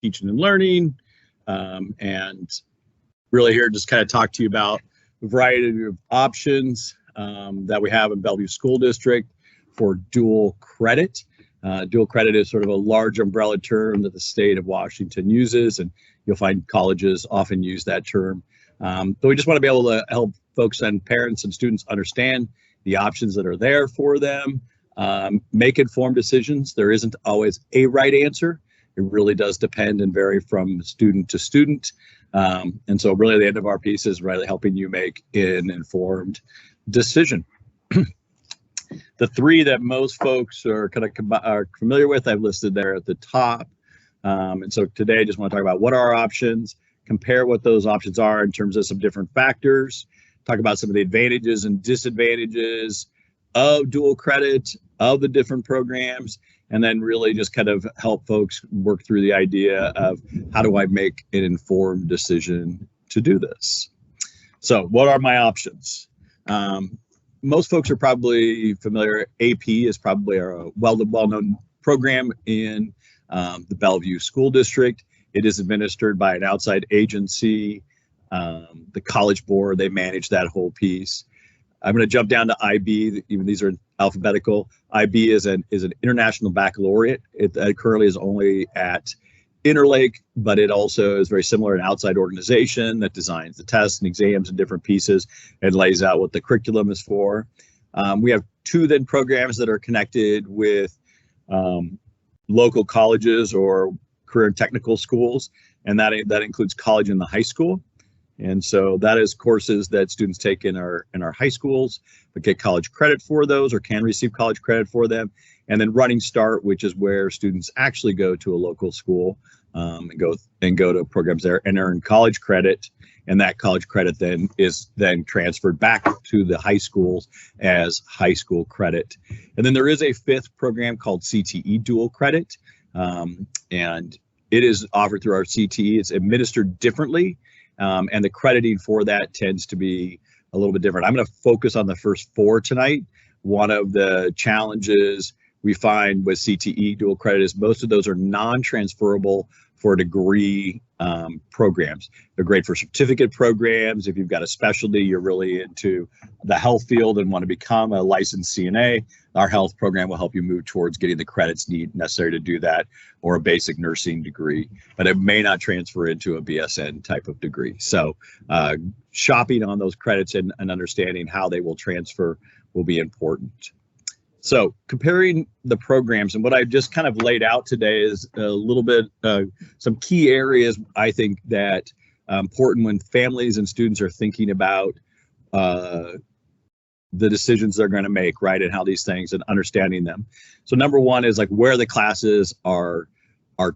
teaching and learning, and really here just kind of talk to you about a variety of options that we have in Bellevue School District for dual credit. Dual credit is sort of a large umbrella term that the state of Washington uses, and you'll find colleges often use that term. But we just want to be able to help folks and parents and students understand the options that are there for them, make informed decisions. There isn't always a right answer. It really does depend and vary from student to student. And so really the end of our piece is really helping you make an informed decision. The three that most folks are are familiar with, I've listed there at the top. And so today I just want to talk about what are our options, compare what those options are in terms of some different factors, talk about some of the advantages and disadvantages of dual credit, of the different programs, and then really just kind of help folks work through the idea of how do I make an informed decision to do this. So what are my options? Most folks are probably familiar. AP is probably a well-known program in the Bellevue School District. It is administered by an outside agency, the College Board. They manage that whole piece. I'm going to jump down to IB. Even these are alphabetical. IB is an international baccalaureate. It currently is only at Interlake, but it also is very similar, an outside organization that designs the tests and exams and different pieces and lays out what the curriculum is for. We have two then programs that are connected with local colleges or career and technical schools, and that includes college and the high school. And so that is courses that students take in our high schools, but get college credit for those or can receive college credit for them. And then Running Start, which is where students actually go to a local school and go to programs there and earn college credit. And that college credit then is transferred back to the high schools as high school credit. And then there is a fifth program called CTE Dual Credit. And it is offered through our CTE. It's administered differently. And the crediting for that tends to be a little bit different. I'm going to focus on the first four tonight. One of the challenges we find with CTE dual credit is most of those are non-transferable for degree programs. They're great for certificate programs. If you've got a specialty, you're really into the health field and want to become a licensed CNA, our health program will help you move towards getting the credits necessary to do that, or a basic nursing degree, but it may not transfer into a BSN type of degree. So shopping on those credits and understanding how they will transfer will be important. So comparing the programs, and what I've just kind of laid out today is a little bit some key areas I think that important when families and students are thinking about the decisions they're going to make, right, and how these things and understanding them. So number one is like where the classes are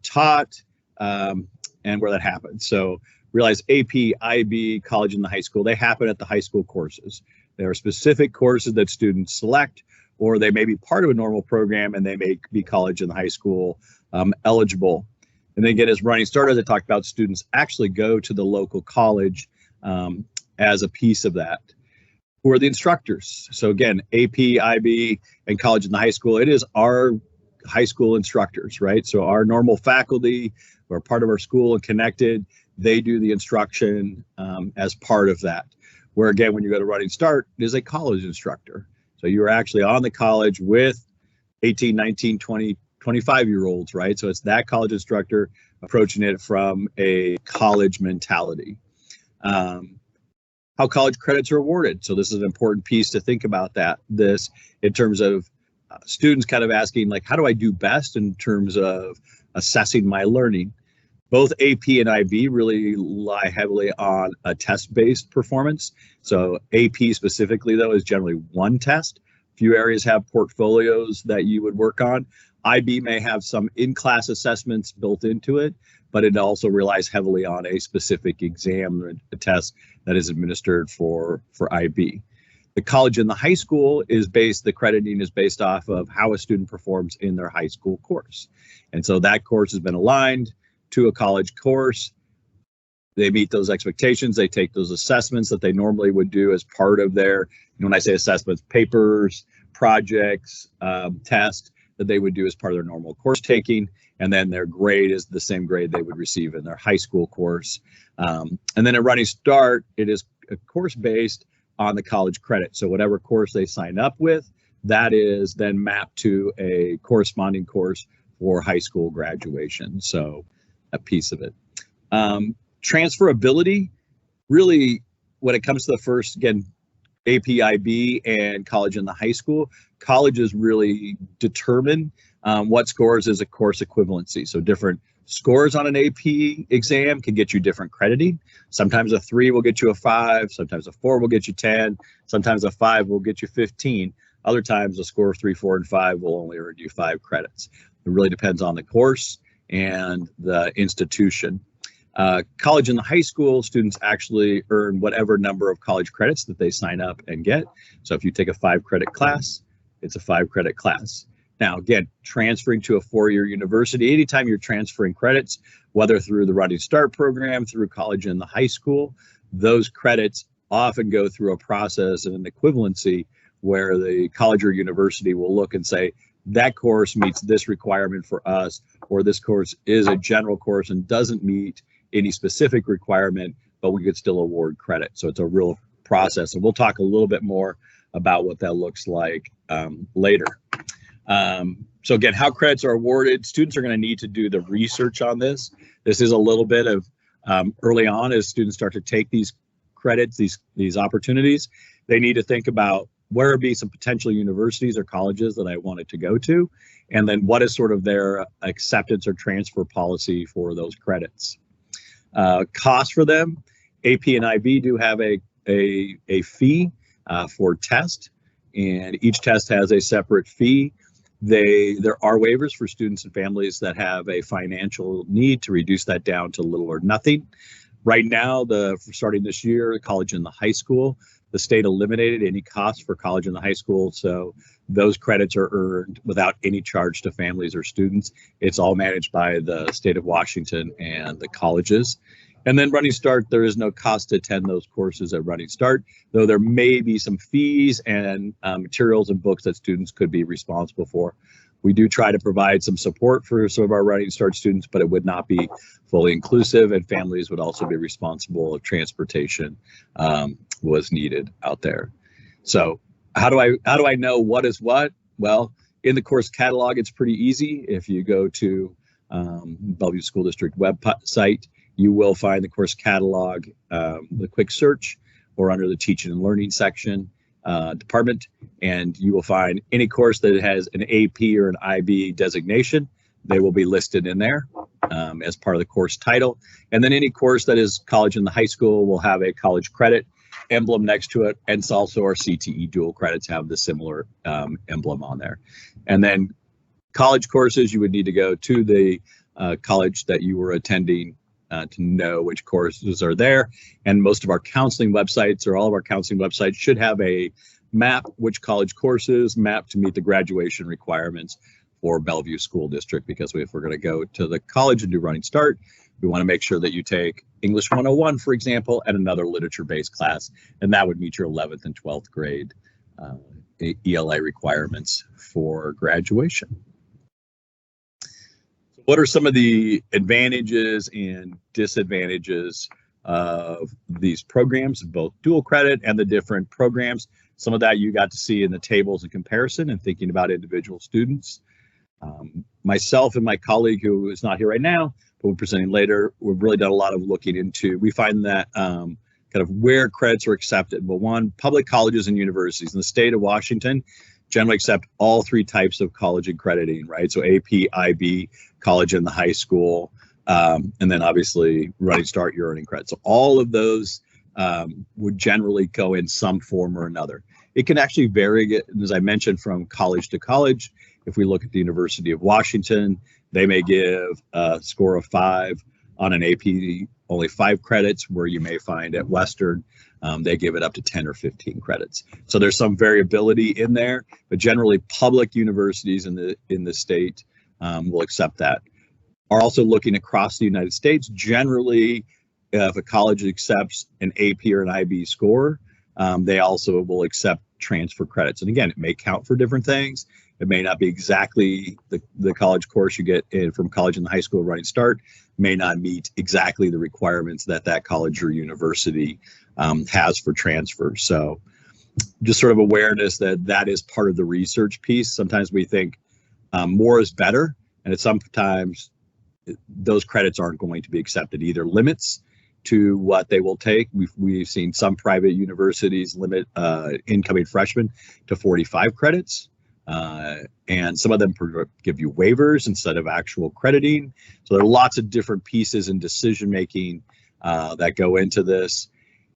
taught and where that happens. So realize AP, IB, college, and the high school, they happen at the high school courses. There are specific courses that students select, or they may be part of a normal program and they may be college and high school eligible. And then again, as Running Start, as I talked about, students actually go to the local college as a piece of that. Who are the instructors? So again, AP, IB, and college and the high school, it is our high school instructors, right? So our normal faculty who are part of our school and connected, they do the instruction as part of that. Where again, when you go to Running Start, it is a college instructor. So you're actually on the college with 18, 19, 20, 25-year-olds, right? So it's that college instructor approaching it from a college mentality. How college credits are awarded. So this is an important piece to think about this in terms of students kind of asking, like, how do I do best in terms of assessing my learning? Both AP and IB really rely heavily on a test-based performance. So AP specifically, though, is generally one test. Few areas have portfolios that you would work on. IB may have some in-class assessments built into it, but it also relies heavily on a specific exam or a test that is administered for IB. The college and the high school the crediting is based off of how a student performs in their high school course. And so that course has been aligned to a college course. They meet those expectations. They take those assessments that they normally would do as part of their, when I say assessments, papers, projects, tests that they would do as part of their normal course taking. and then their grade is the same grade they would receive in their high school course. And then at Running Start, it is a course based on the college credit. So whatever course they sign up with, that is then mapped to a corresponding course for high school graduation. So a piece of it. Transferability, really, when it comes to the first, again, AP/IB and college and the high school, colleges really determine what scores as a course equivalency. So different scores on an AP exam can get you different crediting. Sometimes a 3 will get you a 5, sometimes a 4 will get you 10, sometimes a 5 will get you 15. Other times a score of 3, 4, and 5 will only earn you 5 credits. It really depends on the course and the institution. College and the high school, students actually earn whatever number of college credits that they sign up and get. So if you take a 5-credit class, it's a 5-credit class. Now, again, transferring to a 4-year university, anytime you're transferring credits, whether through the Running Start program, through college and the high school, those credits often go through a process and an equivalency where the college or university will look and say, that course meets this requirement for us, or this course is a general course and doesn't meet any specific requirement, but we could still award credit. So it's a real process, and we'll talk a little bit more about what that looks like later. So again, how credits are awarded, students are going to need to do the research on this. This is a little bit of early on as students start to take these credits, these opportunities, they need to think about where would be some potential universities or colleges that I wanted to go to, and then what is sort of their acceptance or transfer policy for those credits. Cost for them, AP and IB do have a fee for test, and each test has a separate fee. There are waivers for students and families that have a financial need to reduce that down to little or nothing. Right now, for starting this year, college and the high school, the state eliminated any cost for college and the high school, so those credits are earned without any charge to families or students. It's all managed by the state of Washington and the colleges. And then Running Start, there is no cost to attend those courses at Running Start, though there may be some fees and materials and books that students could be responsible for. We do try to provide some support for some of our Running Start students, but it would not be fully inclusive, and families would also be responsible if transportation was needed out there. So how do I know what is what? Well, in the course catalog, it's pretty easy. If you go to Bellevue School District website, you will find the course catalog, the quick search, or under the teaching and learning section department, and you will find any course that has an AP or an IB designation. They will be listed in there as part of the course title. And then any course that is college and the high school will have a college credit emblem next to it, and it's also our CTE dual credits have the similar emblem on there. And then college courses, you would need to go to the college that you were attending to know which courses are there. And most of our counseling websites, or all of our counseling websites, should have a map which college courses map to meet the graduation requirements for Bellevue School District, because if we're going to go to the college and do Running Start, we want to make sure that you take English 101, for example, and another literature-based class, and that would meet your 11th and 12th grade ELA requirements for graduation. What are some of the advantages and disadvantages of these programs, both dual credit and the different programs? Some of that you got to see in the tables and comparison and thinking about individual students. Myself and my colleague, who is not here right now, but we're presenting later, we've really done a lot of looking into, we find that kind of where credits are accepted. Well, one, public colleges and universities in the state of Washington generally accept all 3 types of college accrediting, right? So AP, IB, college and the high school, and then obviously Running Start, your earning credit. So all of those would generally go in some form or another. It can actually vary, as I mentioned, from college to college. If we look at the University of Washington, they may give a score of 5 on an AP, only 5 credits, where you may find at Western, they give it up to 10 or 15 credits. So there's some variability in there, but generally public universities in the state will accept that. Are also looking across the United States. Generally, if a college accepts an AP or an IB score, they also will accept transfer credits. And again, it may count for different things. It may not be exactly the college course you get in from college and the high school running start, may not meet exactly the requirements that that college or university has for transfer. So just sort of awareness that that is part of the research piece. Sometimes we think more is better, and it's sometimes those credits aren't going to be accepted. Either limits to what they will take. We've seen some private universities limit incoming freshmen to 45 credits, and some of them give you waivers instead of actual crediting. So there are lots of different pieces in decision making that go into this.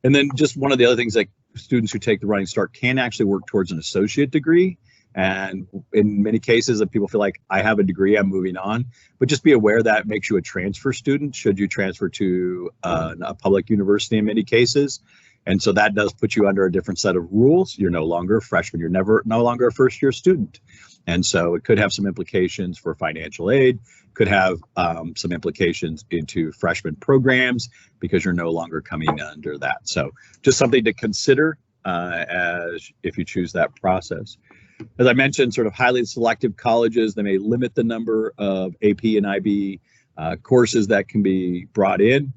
And then just one of the other things, like students who take the Running Start can actually work towards an associate degree. And in many cases that people feel like, I have a degree, I'm moving on, but just be aware that makes you a transfer student should you transfer to a public university in many cases. And so that does put you under a different set of rules. You're no longer a freshman, you're no longer a first year student. And so it could have some implications for financial aid, could have some implications into freshman programs because you're no longer coming under that. So just something to consider as if you choose that process. As I mentioned, sort of highly selective colleges, they may limit the number of AP and IB courses that can be brought in.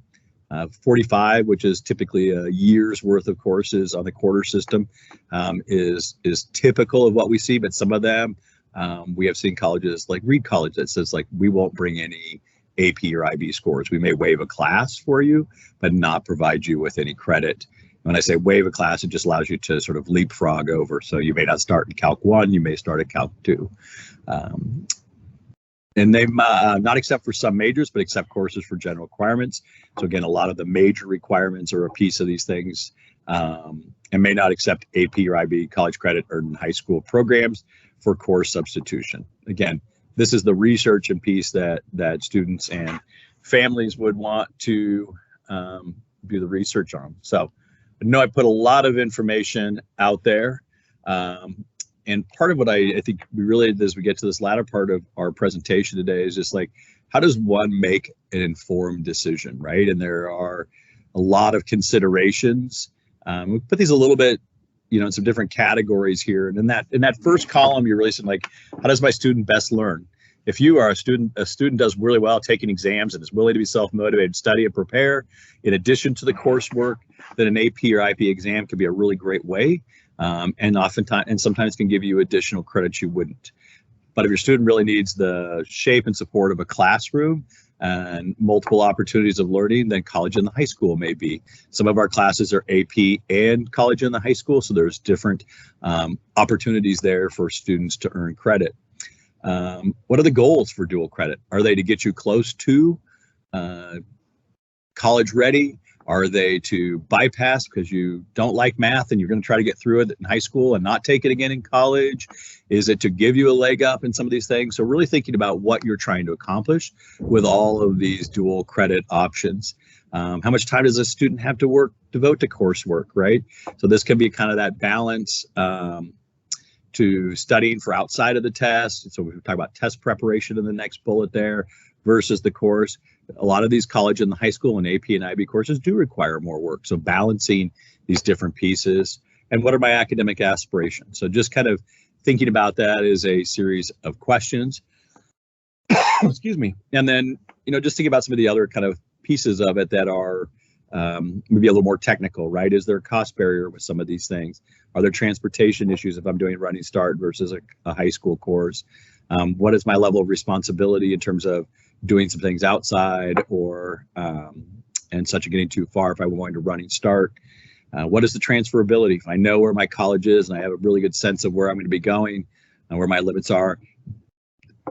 45, which is typically a year's worth of courses on the quarter system, is typical of what we see, but some of them, we have seen colleges like Reed College that says, like, we won't bring any AP or IB scores. We may waive a class for you, but not provide you with any credit. When I say waive a class, it just allows you to sort of leapfrog over. So you may not start in Calc 1, you may start at Calc 2. And they not accept for some majors, but accept courses for general requirements. So again, a lot of the major requirements are a piece of these things, and may not accept AP or IB college credit or high school programs for course substitution. Again, this is the research and piece that students and families would want to do the research on. So I know I put a lot of information out there. And part of what I think we really, as we get to this latter part of our presentation today, is just like, how does one make an informed decision, right? And there are a lot of considerations. We put these a little bit, in some different categories here. And in that first column, you're really saying, like, how does my student best learn? If you are a student does really well taking exams and is willing to be self-motivated, study and prepare, in addition to the coursework, then an AP or IB exam could be a really great way. And sometimes can give you additional credits you wouldn't. But if your student really needs the shape and support of a classroom and multiple opportunities of learning, then college and the high school may be. Some of our classes are AP and college and the high school, so there's different opportunities there for students to earn credit. What are the goals for dual credit? Are they to get you close to college ready? Are they to bypass because you don't like math and you're going to try to get through it in high school and not take it again in college? Is it to give you a leg up in some of these things? So really thinking about what you're trying to accomplish with all of these dual credit options. How much time does a student have to devote to coursework, right? So this can be kind of that balance to studying for outside of the test. So we talk about test preparation in the next bullet there versus the course. A lot of these college and the high school and AP and IB courses do require more work. So balancing these different pieces, and what are my academic aspirations? So just kind of thinking about that as a series of questions. Excuse me. And then, just thinking about some of the other kind of pieces of it that are maybe a little more technical, right? Is there a cost barrier with some of these things? Are there transportation issues if I'm doing Running Start versus a high school course? What is my level of responsibility in terms of doing some things outside or and such, getting too far if I'm going to Running Start? What is the transferability? If I know where my college is and I have a really good sense of where I'm going to be going and where my limits are,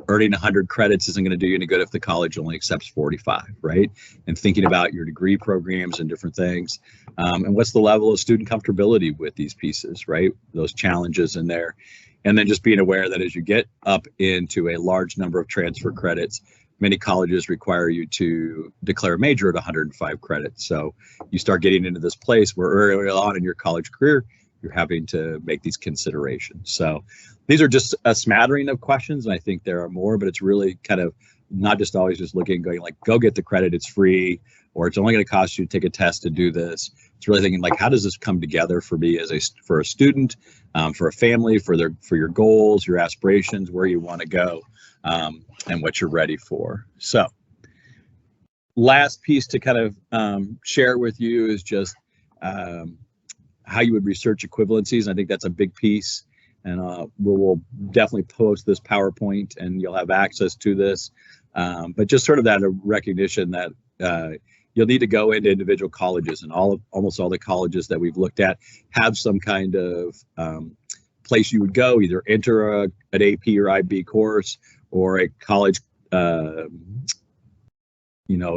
earning 100 credits isn't going to do you any good if the college only accepts 45, right? And thinking about your degree programs and different things. And what's the level of student comfortability with these pieces, right? Those challenges in there. And then just being aware that as you get up into a large number of transfer credits, many colleges require you to declare a major at 105 credits. So you start getting into this place where early on in your college career, you're having to make these considerations. So these are just a smattering of questions, and I think there are more, but it's really kind of not just always just looking and going like, go get the credit, it's free, or it's only going to cost you to take a test to do this. It's really thinking like, how does this come together for me for a student, for a family, for your goals, your aspirations, where you want to go, and what you're ready for. So last piece to kind of share with you is just how you would research equivalencies. I think that's a big piece, and we'll definitely post this PowerPoint and you'll have access to this. But just sort of that recognition that you'll need to go into individual colleges, and almost all the colleges that we've looked at have some kind of place you would go, either enter an AP or IB course, or a college, a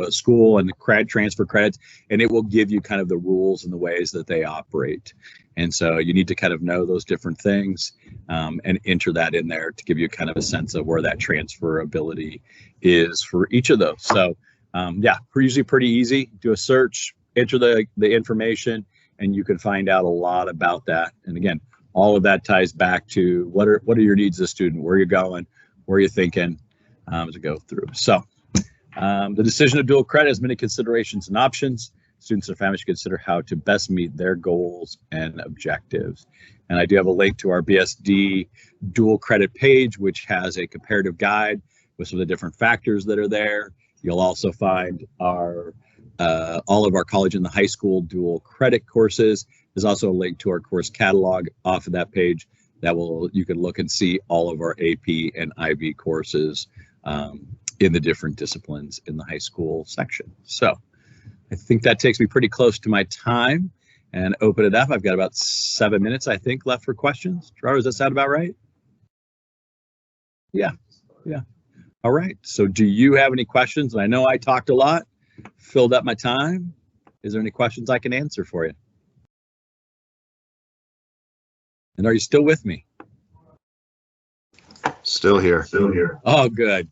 school, and the transfer credits, and it will give you kind of the rules and the ways that they operate. And so you need to kind of know those different things and enter that in there to give you kind of a sense of where that transferability is for each of those. So yeah, usually pretty easy. Do a search, enter the information, and you can find out a lot about that. And again, all of that ties back to what are your needs as a student, where you're going, where you're thinking as we go through. So the decision of dual credit has many considerations and options. Students and families should consider how to best meet their goals and objectives. And I do have a link to our BSD dual credit page, which has a comparative guide with some of the different factors that are there. You'll also find our all of our college and the high school dual credit courses. There's also a link to our course catalog off of that page that you can look and see all of our AP and IB courses in the different disciplines in the high school section. So I think that takes me pretty close to my time, and open it up. I've got about 7 minutes, I think, left for questions. Gerard, does that sound about right? Yeah. All right, so do you have any questions? And I know I talked a lot, filled up my time. Is there any questions I can answer for you? And are you still with me? Still here. Oh, good.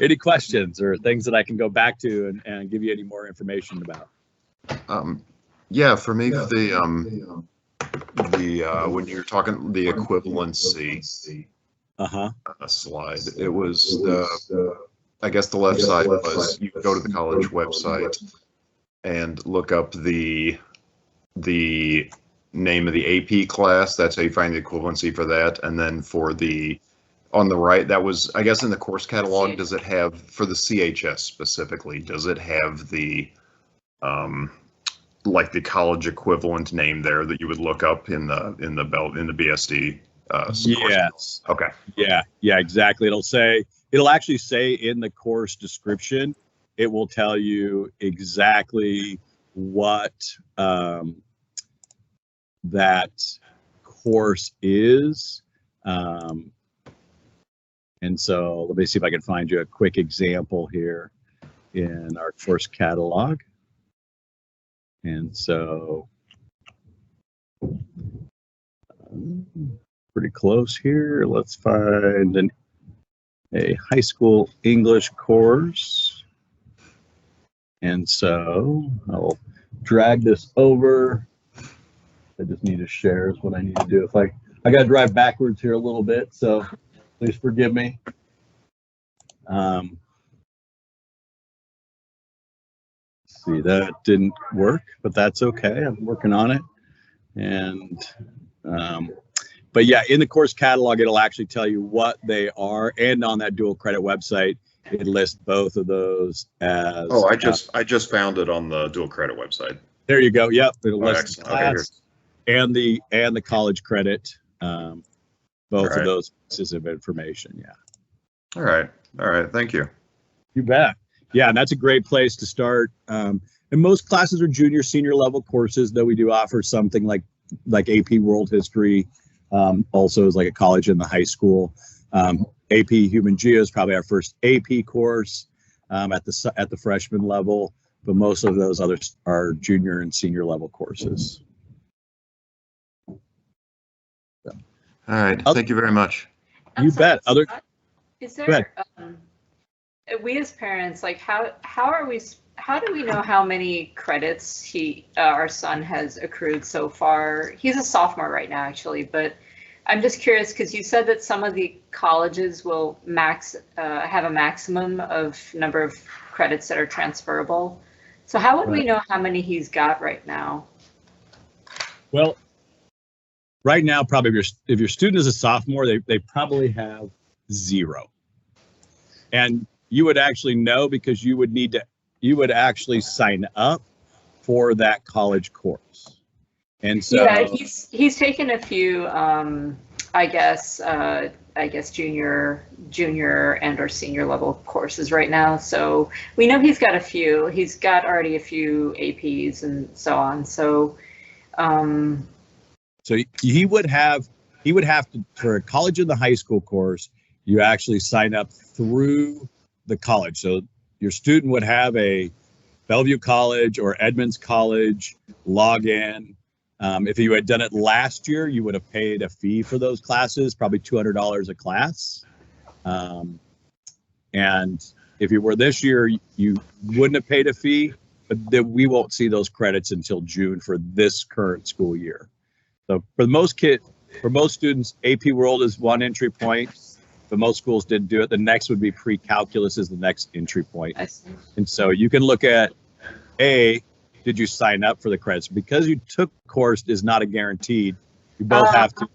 Any questions or things that I can go back to and give you any more information about? Yeah, for me, the when you're talking the equivalency slide, it was I guess the left side was you go to the college website and look up the name of the AP class. That's how you find the equivalency for that. And then for on the right, that was, I guess, in the course catalog, does it have, for the CHS specifically, does it have the like the college equivalent name there that you would look up in the BSD? Yes. Okay. Yeah, exactly. It'll actually say in the course description, it will tell you exactly what that course is. And so let me see if I can find you a quick example here in our course catalog. And so pretty close here. Let's find a high school English course. And so I'll drag this over. I just need to share is what I need to do. If I got to drive backwards here a little bit, so please forgive me. See, that didn't work, but that's okay. I'm working on it. And but yeah, in the course catalog, it'll actually tell you what they are, and on that dual credit website, it lists both of those as. Oh, I just found it on the dual credit website. There you go. Yep, it'll list the class and the college credit. Both of those pieces of information. Yeah. All right. Thank you. You bet. Yeah, and that's a great place to start. And most classes are junior, senior level courses, though we do offer something like AP World History. Also is like a college in the high school. AP Human Geo is probably our first AP course at the freshman level, but most of those others are junior and senior level courses. All right. Thank you very much. You bet. Is there, we as parents, like how do we know how many credits our son has accrued so far? He's a sophomore right now, actually, but I'm just curious because you said that some of the colleges will have a maximum of number of credits that are transferable. So how would we know how many he's got right now? Well, right now, probably if your student is a sophomore, they probably have 0. And you would actually know because you would actually sign up for that college course. And so yeah, he's taken a few I guess junior and or senior level courses right now. So we know he's got a few. He's got already a few APs and so on. So so he would have to, for a college and the high school course, you actually sign up through the college. So your student would have a Bellevue College or Edmonds College login. If you had done it last year, you would have paid a fee for those classes, probably $200 a class. And if you were this year, you wouldn't have paid a fee, but we won't see those credits until June for this current school year. So for most students, AP World is one entry point, but most schools didn't do it. The next would be pre-calculus is the next entry point. And so you can look at did you sign up for the credits? Because you took course is not a guaranteed. You both have to,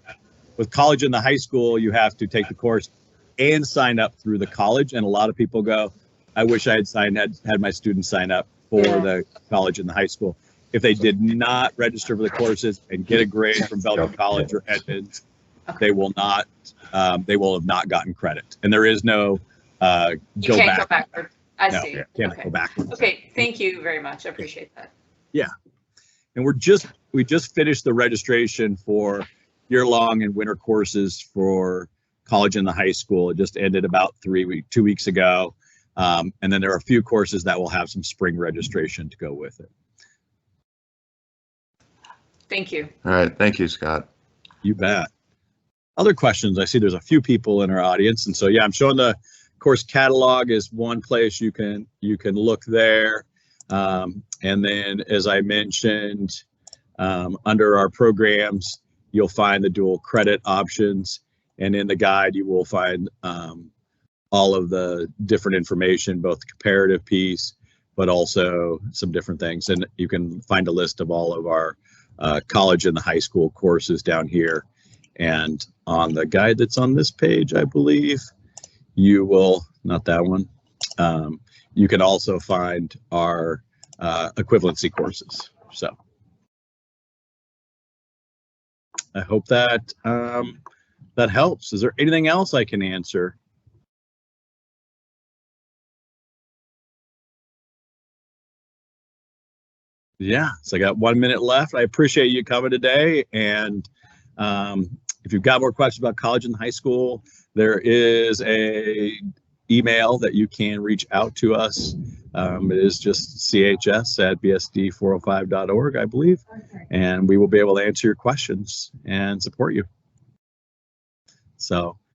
with college and the high school, you have to take the course and sign up through the college. And a lot of people go, I wish I had my students sign up for the college and the high school. If they did not register for the courses and get a grade from Bellevue College or Edmonds, they will have not gotten credit. And there is no you can't go backward. I no, see. Can't okay. go backwards. Okay, thank you very much. I appreciate that. Yeah, and we just finished the registration for year-long and winter courses for college and the high school. It just ended about 2 weeks ago, and then there are a few courses that will have some spring registration to go with it. Thank you. All right, thank you, Scott. You bet. Other questions? I see there's a few people in our audience, and so yeah, I'm showing the course catalog is one place you can look there. And then, as I mentioned, under our programs, you'll find the dual credit options. And in the guide, you will find all of the different information, both the comparative piece, but also some different things. And you can find a list of all of our college and the high school courses down here. And on the guide that's on this page, I believe, you will, not that one, you can also find our equivalency courses. So I hope that that helps. Is there anything else I can answer? Yeah, so I got 1 minute left. I appreciate you coming today. And if you've got more questions about college and high school, there is a email that you can reach out to us. It is just chs@bsd405.org, I believe, and we will be able to answer your questions and support you. So